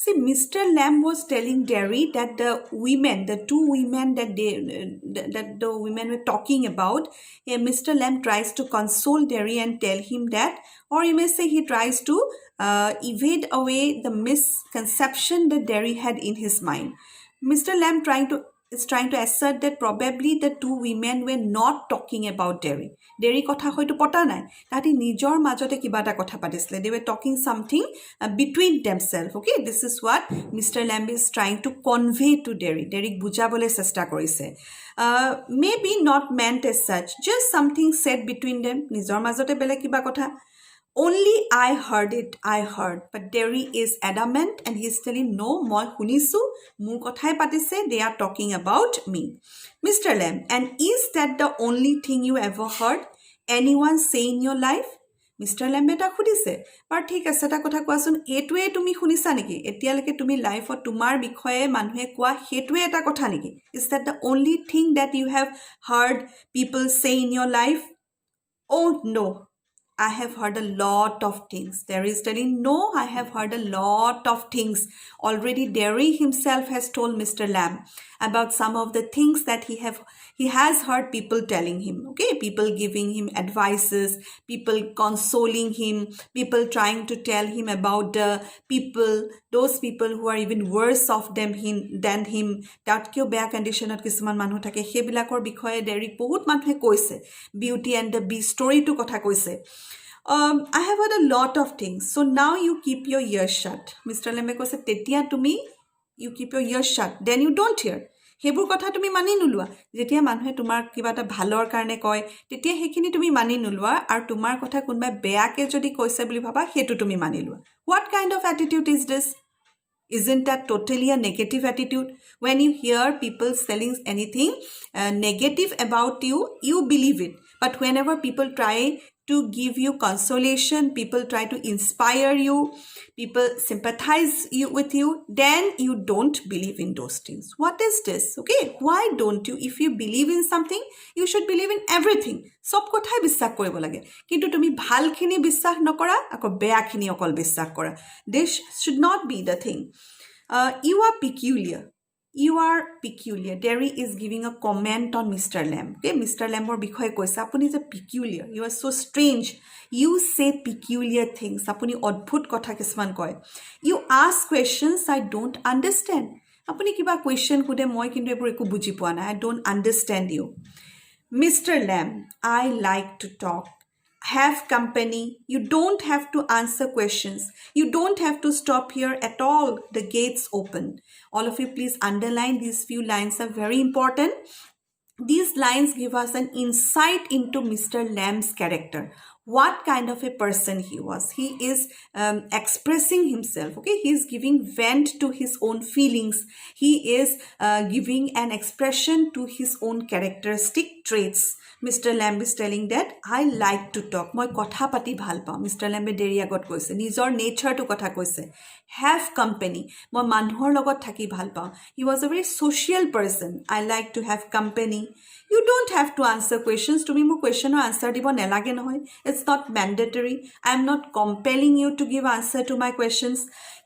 See, Mr. Lamb was telling Derry that the two women that the women were talking about, Mr. Lamb tries to console Derry and tell him that, or you may say he tries to evade away the misconception that Derry had in his mind. Mr. Lamb is trying to assert that probably the two women were not talking about Derry. Derry kotha hoyto pata nai. Tati nijor majote kibata kotha patisle. They were talking something between themselves. Okay, this is what Mr. Lamb is trying to convey to Derry. Derry bujabole chesta korise. Maybe not meant as such. Just something said between them. Nijor majote bele kiba kotha. Only I heard it, I heard. But Derry is adamant and he's telling, no, moi hunisu, mur kothai patise, they are talking about me. Mr. Lamb, and is that the only thing you ever heard anyone say in your life? Mr. Lamb এটা খুদিছে বাৰ ঠিক আছে এটা কথা কোৱাচোন এটোৱে তুমি শুনিছা নেকি এতিয়ালৈকে তুমি লাইফত তোমাৰ বিষয়ে মানুহে কোৱা হেটোৱে এটা কথা নেকি is that the only thing that you have heard people say in your life? Oh no, I have heard a lot of things. Derry is telling, no, I have heard a lot of things. Already Derry himself has told Mr. Lamb about some of the things that he has heard people telling him. Okay, people giving him advices, people consoling him, people trying to tell him about the those people who are even worse off than him. Tatkyo beya condition at kisuman manhu thake hebilakor bikhoye Derry bahut manhe koise. Beauty and the Beast story to kotha koise. I have heard a lot of things. So now you keep your ears shut. Mr. Lembe said, Tetia to me, you keep your ears shut. Then you don't hear. Hebur kotha tumi mani nulwa. Jetia manhe tumar kiba ta bhalor karne koy. Tetia hekhini tumi mani nulwa. Ar tumar kotha kunba beake jodi koise boli bhaba hetu tumi mani lua. What kind of attitude is this? Isn't that totally a negative attitude? When you hear people selling anything negative about you, you believe it. But whenever people try to give you consolation, people try to inspire you, people sympathize with you, then you don't believe in those things. What is this? Okay, why don't you? If you believe in something, you should believe in everything. Sob kothai বিশ্বাস কৰিব লাগে কিন্তু তুমি ভালখিনি বিশ্বাস নকৰা আকৌ বেয়াখিনি অকল বিশ্বাস কৰা. This should not be the thing. You are peculiar. You are peculiar. Derry is giving a comment on Mr. Lamb. Okay, Mr. Lamb or bikhoy koisa. Apuni is a peculiar. You are so strange. You say peculiar things. Apuni odbhut kotha kisman koy. You ask questions I don't understand. Apuni kiba question kude moi kintu epor eku buji poa na. I don't understand you. Mr. Lamb, I like to talk. Have company. You don't have to answer questions. You don't have to stop here at all. The gates open. All of you please underline these few lines are very important. These lines give us an insight into Mr. Lamb's character. What kind of a person he was. He is expressing himself. Okay, he is giving vent to his own feelings. He is giving an expression to his own characteristic traits. Mr. Lamb is telling that I like to talk. Moi kotha pati bhal pao. Mr. Lamb Derry agot koise. Nijor nature to kotha koise. Have company. Moi manhor logot thaki bhal pao. He was a very social person. I like to have company. You don't have to answer questions. To me, mo question or answer dibo nelage nohoy. It's not mandatory. I'm not compelling you to give answer to my questions.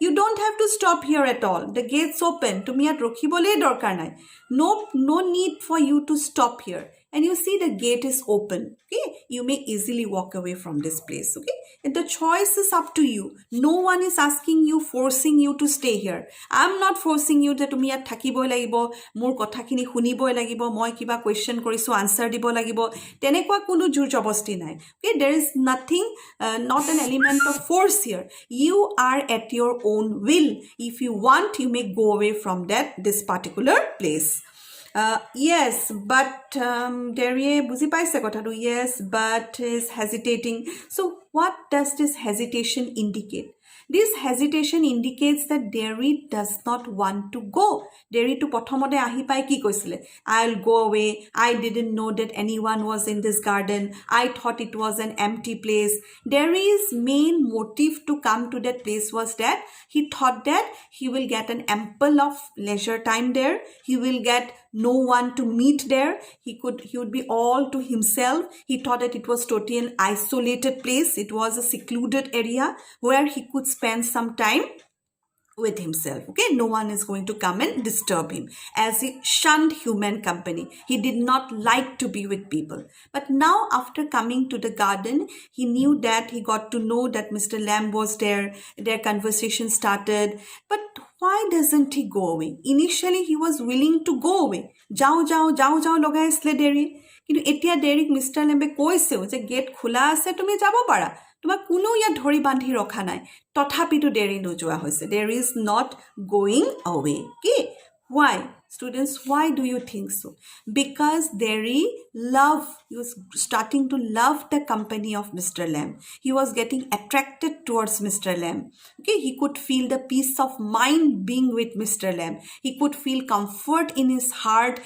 You don't have to stop here at all. The gates open. To me at rokhibole dorkar nai. No need for you to stop here. And you see the gate is open. Okay, you may easily walk away from this place. Okay, and the choice is up to you. No one is asking you, forcing you to stay here. I'm not forcing you that tumi at thakiboy lagibo, mur kotha kini huniboy lagibo, moi kiba question korisu answer dibo lagibo. Tenekwa kunu jur jobosti nai. Okay, there is nothing, not an element of force here. You are at your own will. If you want, you may go away from this particular place. Yes, but Derry buzi paise kotha. Yes, but is hesitating. So what does this hesitation indicate? This hesitation indicates that Derry does not want to go. Derry to pothomode ahi pai ki koisile. I'll go away. I didn't know that anyone was in this garden. I thought it was an empty place. Derry's main motive to come to that place was that he thought that he will get an ample of leisure time there. He will get no one to meet there. He would be all to himself. He thought that it was totally an isolated place. It was a secluded area where he could spend some time with himself. Okay, no one is going to come and disturb him, as he shunned human company. He did not like to be with people. But now, after coming to the garden, he knew that he got to know that Mr. Lamb was there. Their conversation started. But why doesn't he go away? Initially, he was willing to go away. যাও যাও যাও যাও লগাই আছিলে dairy, কিন্তু এতিয়া Derrick mister লেম্বে কৈছেও যে gate খোলা আছে, তুমি যাব পাৰা, তোমাক কোনো ইয়াত ধৰি বান্ধি ৰখা নাই। তথাপিতো ডেৰি নোযোৱা হৈছে। Dairy is not going away. Okay? Why? Students, why do you think so? Because Derry he was starting to love the company of Mr. Lamb. He was getting attracted towards Mr. Lamb. Okay, he could feel the peace of mind being with Mr. Lamb. He could feel comfort in his heart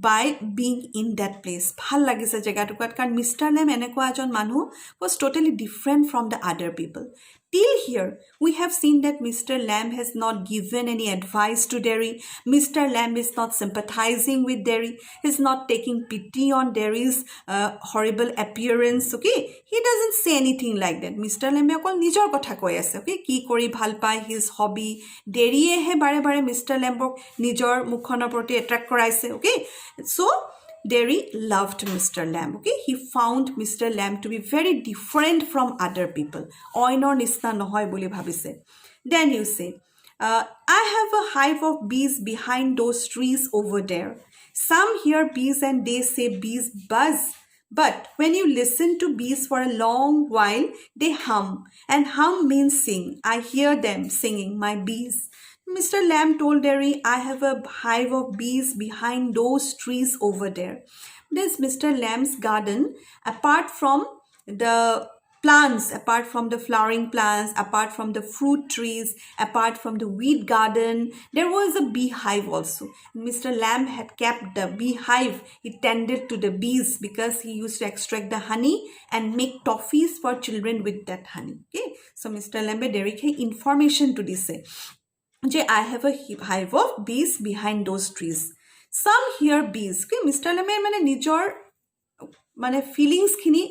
by being in that place. ভাল লাগিছে জেগাটুকুৰাত, কাৰণ Mr. Lamb এনেকুৱা এজন মানুহ was totally different from the other people. Till here, we have seen that Mr. Lamb has not given any advice to Derry. Mr. Lamb is not sympathizing with Derry. He's not taking pity on Derry's horrible appearance. Okay, he doesn't say anything like that. Mr. Lamb অকল নিজৰ কথা কৈ আছে. Okay, কি কৰি ভাল পায়, his hobby. Derryয়েহে বাৰে বাৰে Mr. Lambক নিজৰ মুখনৰ প্ৰতি attract কৰাইছে. Okay, so Derry loved Mr. Lamb. Okay, he found Mr. Lamb to be very different from other people. Oinor nisna nohoy boli bhabise. Then you say, I have a hive of bees behind those trees over there. Some hear bees and they say bees buzz. But when you listen to bees for a long while, they hum. And hum means sing. I hear them singing, my bees. Mr. Lamb told Derry, I have a hive of bees behind those trees over there. This Mr. Lamb's garden, apart from the plants, apart from the flowering plants, apart from the fruit trees, apart from the weed garden, there was a beehive also. Mr. Lamb had kept the beehive. He tended to the bees because he used to extract the honey and make toffees for children with that honey. Okay, so Mr. Lamb Derry ke information to this say, I have a hive of bees behind those trees. Some hear bees. Okay, Mr. Lamb মানে নিজৰ মানে feelings খিনি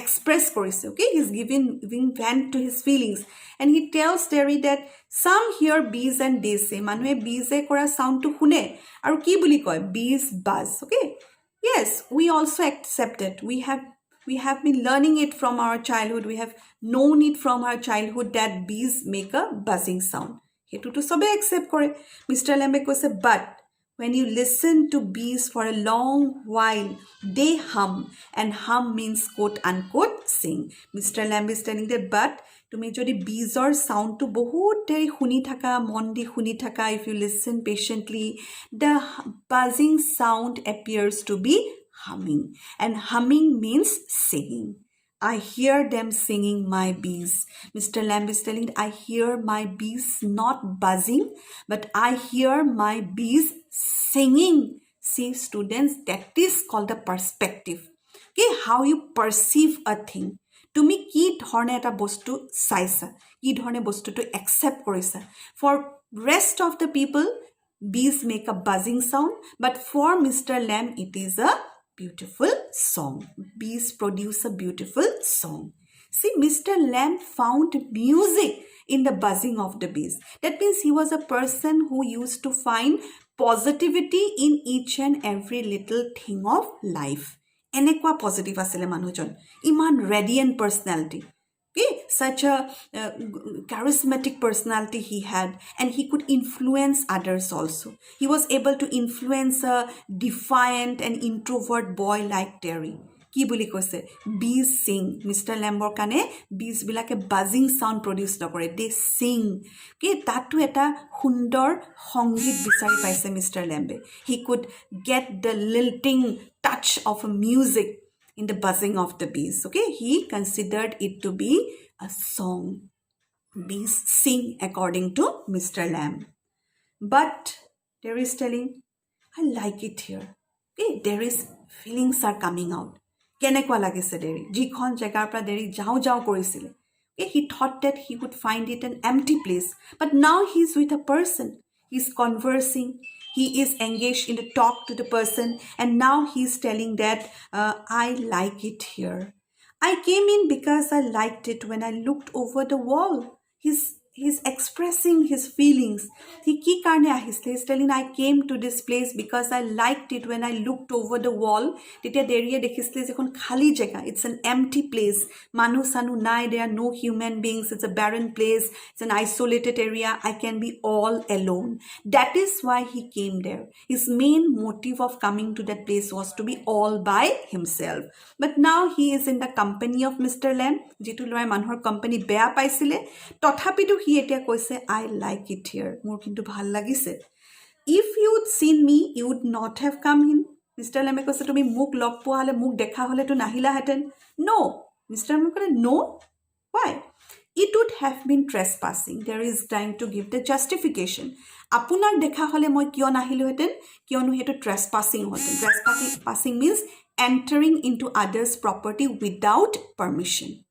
express কৰিছে. Okay, he's giving vent to his feelings, and he tells Derry that some hear bees and they say, মানুহে bees কৰা sound to শুনে আৰু কি বুলি কয়, bees buzz. Okay, yes, we also accept it. We have been learning it from our childhood. We have known it from our childhood that bees make a buzzing sound. সেইটোতো সবে accept কৰে. Mister লেম্বে কৈছে, but when you listen to bees for a long while, they hum, and hum means quote unquote sing. Mr. Lamb is telling that, but তুমি যদি beesৰ soundটো বহুত দেৰি শুনি থাকা, মন দি শুনি থাকা, if you listen patiently, the buzzing sound appears to be humming, and humming means singing. I hear them singing, my bees. Mr. Lamb is telling, I hear my bees not buzzing, but I hear my bees singing. See, students, that is called the perspective. Okay, how you perceive a thing. তুমি কি ধৰণে এটা বস্তু চাইছা, কি ধৰণে বস্তুটো accept কৰিছা. For rest of the people, bees make a buzzing sound, but for Mr. Lamb, it is a beautiful song. Bees produce a beautiful song. See, Mr. Lamb found music in the buzzing of the bees. That means he was a person who used to find positivity in each and every little thing of life. Enekwa positive asile manujon. Iman radiant personality. Okay, such a charismatic personality he had, and he could influence others also. He was able to influence a defiant and introvert boy like Derry. কি বুলি কৈছে, bees sing. Mr. Lambৰ কাৰণে bees বিলাকে buzzing sound produce নকৰে, they sing. কি তাতো এটা সুন্দৰ সংগীত বিচাৰি পাইছে Mr. Lambe. He could get the lilting touch of a music in the buzzing of the bees. Okay, he considered it to be a song. Bees sing according to Mr. Lamb. But there is telling, I like it here. Okay, there is feelings are coming out. কেনেকুৱা লাগিছে dairy, যিখন জেগাৰ পৰা dairy যাওঁ যাওঁ কৰিছিলে. He thought that he would find it an empty place, but now he's with a person. He's conversing. He is engaged in the talk to the person, and now he's telling that I like it here. I came in because I liked it when I looked over the wall. He's he's expressing his feelings. He ki karne ahisle, he's telling, I came to this place because I liked it. When I looked over the wall, tetia derie dekhisle je kon khali jagah, it's an empty place, manu sanu nai, there are no human beings, it's a barren place, it's an isolated area, I can be all alone. That is why he came there. His main motive of coming to that place was to be all by himself. But now he is in the company of Mr. Lamb, jitu loy manhor company beya paisile, tothapitu hi etia koise, I like it here, mor kintu bhal lagise. If you'd seen me, you would not have come in. Mr. Lamb koise, tumi muk log poa hole, muk dekha hole to nahila heten. No. Mr. Lamb kole, no. Why? It would have been trespassing. There is time to give the justification. Apunak dekha hole moi kyo nahilu heten, kionu hetu trespassing hoten. Trespassing means entering into others' property without permission.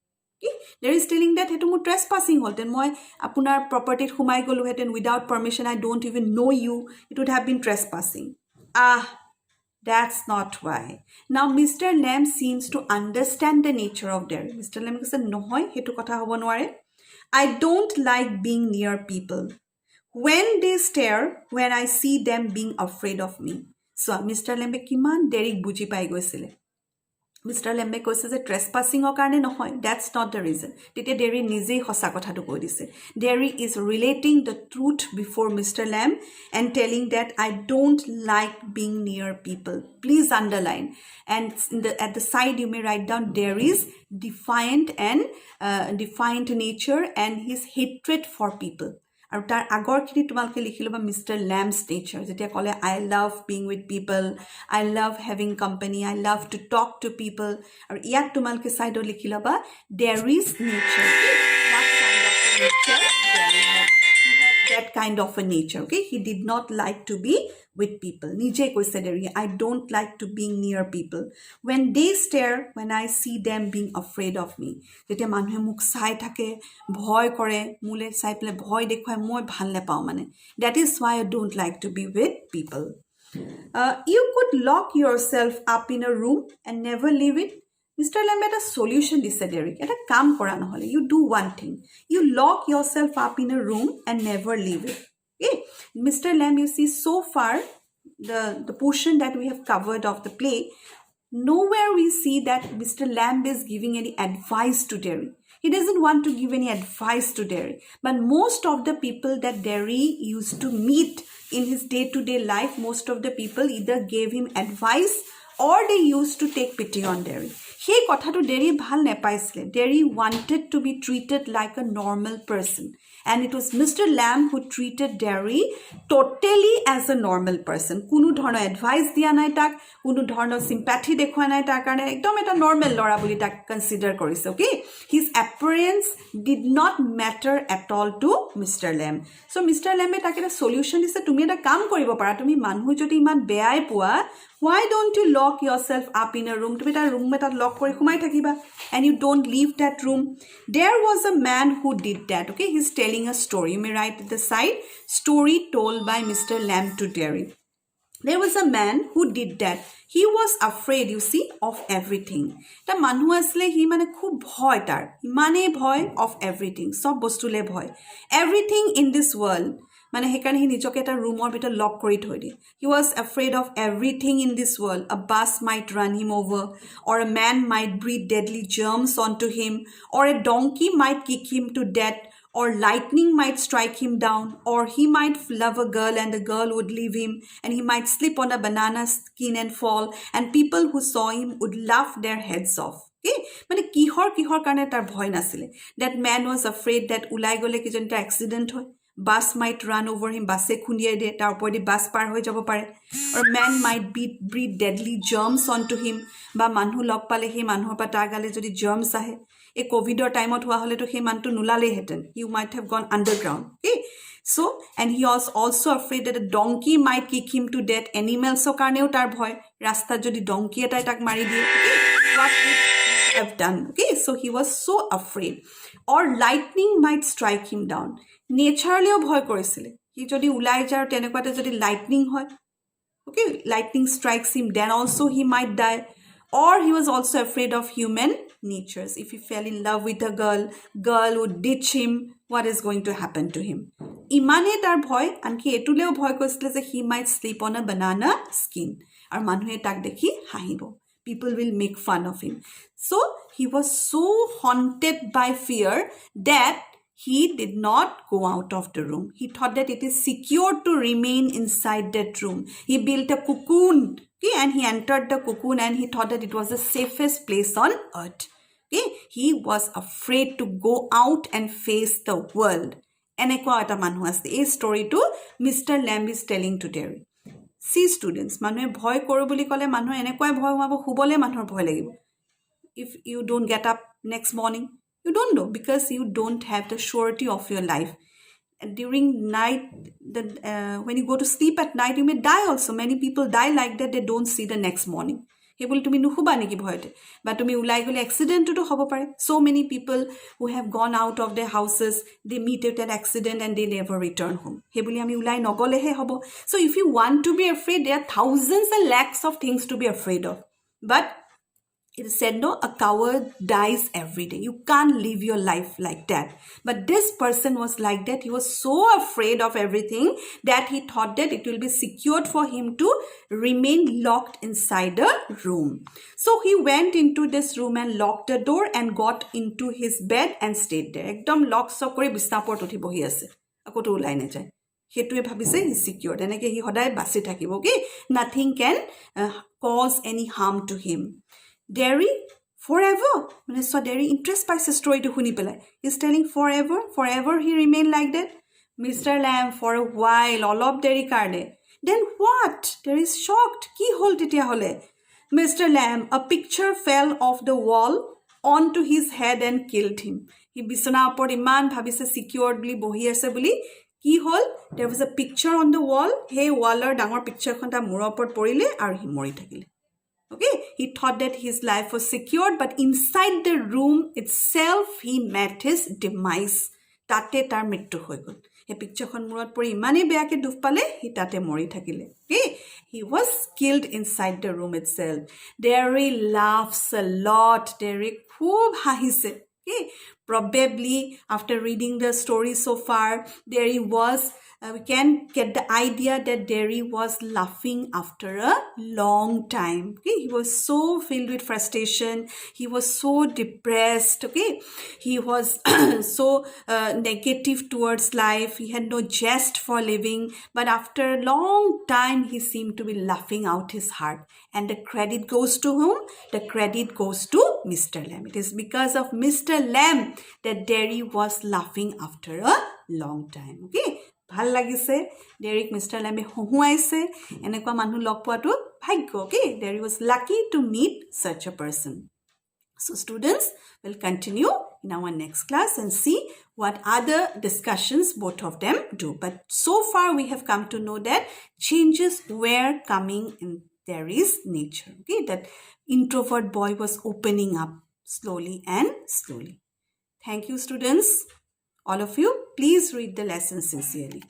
Okay? There is telling that hetu mo trespassing hoten, moi apunar property humai golu heten without permission, I don't even know you, it would have been trespassing. That's not why. Now Mr. Lamb seems to understand the nature of dairy. Mr. Lamb said, no hoy, hetu kotha hobo nware. I don't like being near people. When they stare, when I see them being afraid of me. So Mr. Lamb kiman Derek buji pai goisile. Mr. Lambe কৈছে যে ট্ৰেছপাছিঙৰ কাৰণে নহয়, that's not the reason. তেতিয়া dairy নিজেই সঁচা কথাটো কৈ দিছে. Derry is relating the truth before Mr. Lamb and telling that I don't like being near people. Please underline. And at the side you may write down Derry's defiant nature and his hatred for people. আৰু তাৰ আগৰখিনি তোমালোকে লিখি ল'বা mister লেম্বছ nature, যেতিয়া ক'লে I love being with people, I love having company, I love to talk to people, আৰু ইয়াত তোমালোকে ছাইডত লিখি ল'বা ডেৰিজ nature. That kind of a nature, okay? He did not like to be with people. Nije koise Derry, I don't like to being near people. When they stare, when I see them being afraid of me. Jete manhe muk sai thake, bhoy kore, mule sai pele bhoy dekhwai, moi bhal na pao mane. That is why I don't like to be with people. You could lock yourself up in a room and never leave it. Mr. Lamb had a solution, dise Derek. Eta kam kora নহলে. You do one thing. You lock yourself up in a room and never leave it. Okay? Mr. Lamb, you see, so far, the portion that we have covered of the play, nowhere we see that Mr. Lamb is giving any advice to Derry. He doesn't want to give any advice to Derry. But most of the people that Derry used to meet in his day-to-day life, most of the people either gave him advice or they used to take pity on Derry. সেই কথাটো Derry ভাল নেপাইছিলে. Derry wanted to be treated like a normal person. And it was Mr. Lamb who treated Derry totally as a normal person. কোনো ধৰণৰ advice দিয়া নাই তাক, কোনো ধৰণৰ sympathy দেখুৱা নাই তাৰ কাৰণে, একদম এটা normal ল'ৰা বুলি তাক consider কৰিছে. Okay? His appearance did not matter at all to Mr. Lamb. So Mr. Lamb তাক এটা solution দিছে, তুমি এটা কাম কৰিব পাৰা, তুমি মানুহ যদি ইমান বেয়াই পোৱা, why don't you lock yourself up in a room? তুমি এটা room এটা lock কৰি সোমাই থাকিবা, and you don't leave that room. There was a man who did that. Okay, he's telling a story. You may write at the side, story told by Mr. Lamb to Derry. There was a man who did that. He was afraid, you see, of everything. Ta manhu asle hi mane khub bhoy tar. Mane bhoy of everything. Sob bostule bhoy. Everything in this world. মানে হেকাৰণে হি নিজকে এটা ৰুমৰ ভিতৰত lock কৰি থৈ দিয়ে. He was afraid of everything in this world. A bus might run him over, or a man might breathe deadly germs onto him, or a donkey might kick him to death, or lightning might strike him down, or he might love a girl and the girl would leave him, and he might slip on a banana skin and fall, and people who saw him would laugh their heads off. Okay? মানে কিহৰ কাৰণে তাৰ ভয় নাছিলে. That man was afraid that উলাই গলে কিজন এটা accident হয়. Bus might run over him, বাসে খুন্দিয়াই দিয়ে, তাৰ ওপৰেদি বাস পাৰ হৈ যাব পাৰে. Or man might breathe deadly germs onto him, বা মানুহ লগ পালে সেই মানুহৰ পৰা তাৰ গালে যদি germs আহে, এই কোভিডৰ টাইমত হোৱা হলেতো সেই মানুহটো নুলালেই হেতেন. You might have gone underground. Okay? So, and he was also afraid that a donkey might kick him to death. Animals-ৰ কাৰণেও তাৰ ভয়, ৰাস্তাত যদি donkey এটাই তাক মাৰি দিয়ে, what would he have done? Okay? So he was so afraid. Or lightning might strike him down. নেচাৰলিও ভয় কৰিছিলে. সি যদি উলাই যায় তেনেকুৱাতে যদি লাইটনিং হয়, okay, lightning strikes him, then also he might die. Or he was also afraid of human natures. If he fell in love with a girl would ditch him. What is going to happen to him? ইমানেই তাৰ ভয়, আনকি এটুলেও ভয় কৰিছিলে যে he might sleep on a banana skin. আৰু মানুহে তাক দেখি হাঁহিব. People will make fun of him. So he was so haunted by fear that he did not go out of the room. He thought that it is secure to remain inside that room. He built a cocoon, okay, and he entered the cocoon and he thought that it was the safest place on earth. Okay, he was afraid to go out and face the world. এনেকুৱা এটা মানুহ আছে. এই ষ্টৰিটো mister Lamb is telling to Derry. See students, মানুহে ভয় কৰোঁ বুলি ক'লে মানুহে এনেকুৱাই ভয় সোমাব, শুবলৈ মানুহৰ ভয় লাগিব. If you don't get up next morning, you don't know, because you don't have the surety of your life. And during night, when you go to sleep at night, you may die also. Many people die like that, they don't see the next morning. সেইবুলি তুমি নুশুবা নেকি ভয়তে? বা তুমি ওলাই গ'লে এক্সিডেণ্টটো হ'ব পাৰে. So many people who have gone out of their houses, they meet with an accident and they never return home. সেইবুলি আমি ওলাই নগ'লেহে হ'ব. So if you want to be afraid, there are thousands and lakhs of things to be afraid of. But it is said, no, a coward dies every day. You can't live your life like that. But this person was like that. He was so afraid of everything that he thought that it will be secured for him to remain locked inside a room. So he went into this room and locked the door and got into his bed and stayed there. Ekdom lock so kori bisnapor uthi bohi ase. Ako to ulai na jay. Hetuwe bhabise he secured. Eneke he hoday basi thakibo. Okay, nothing can cause any harm to him. Derry, forever. When I saw Derry, interest by the story to Hunipela. He's telling forever he remained like that. Mr. Lamb, for a while, all of Derry carde. Then what? Derry is shocked. Ki hold it hole. Mr. Lamb, a picture fell off the wall onto his head and killed him. He bisona upor iman bhabise securedly bohi ase boli. Ki hol? There was a picture on the wall. Hey, waller dangor picture khonta mura upor porile ar hi mori thakile. Okay, he thought that his life was secured, but inside the room itself, he met his demise. Tate tar mittu hoi gol. He picture khon murat pori imane beya ke duf pale, he tate mori thakile. Okay, he was killed inside the room itself. Derry laughs a lot. Derry khub hahise. Okay, probably after reading the story so far, Derry was we can get the idea that Derry was laughing after a long time. Okay, he was so filled with frustration. He was so depressed. Okay, he was so negative towards life. He had no zest for living. But after a long time, he seemed to be laughing out his heart. And the credit goes to whom? The credit goes to Mr. Lamb. It is because of Mr. Lamb that Derry was laughing after a long time. Okay, ভাল লাগিছে Derrick mister লেম্বে হহুৱাইছে এনেকুৱা মানুহ log পোৱাটো ভাগ্য okay Derry was lucky to meet such a person. So students will continue in our next class and see what other discussions both of them do. But so far we have come to know that changes were coming in Derry's nature. Okay, that introvert boy was opening up slowly and slowly. Thank you students. All of you, please read the lesson sincerely.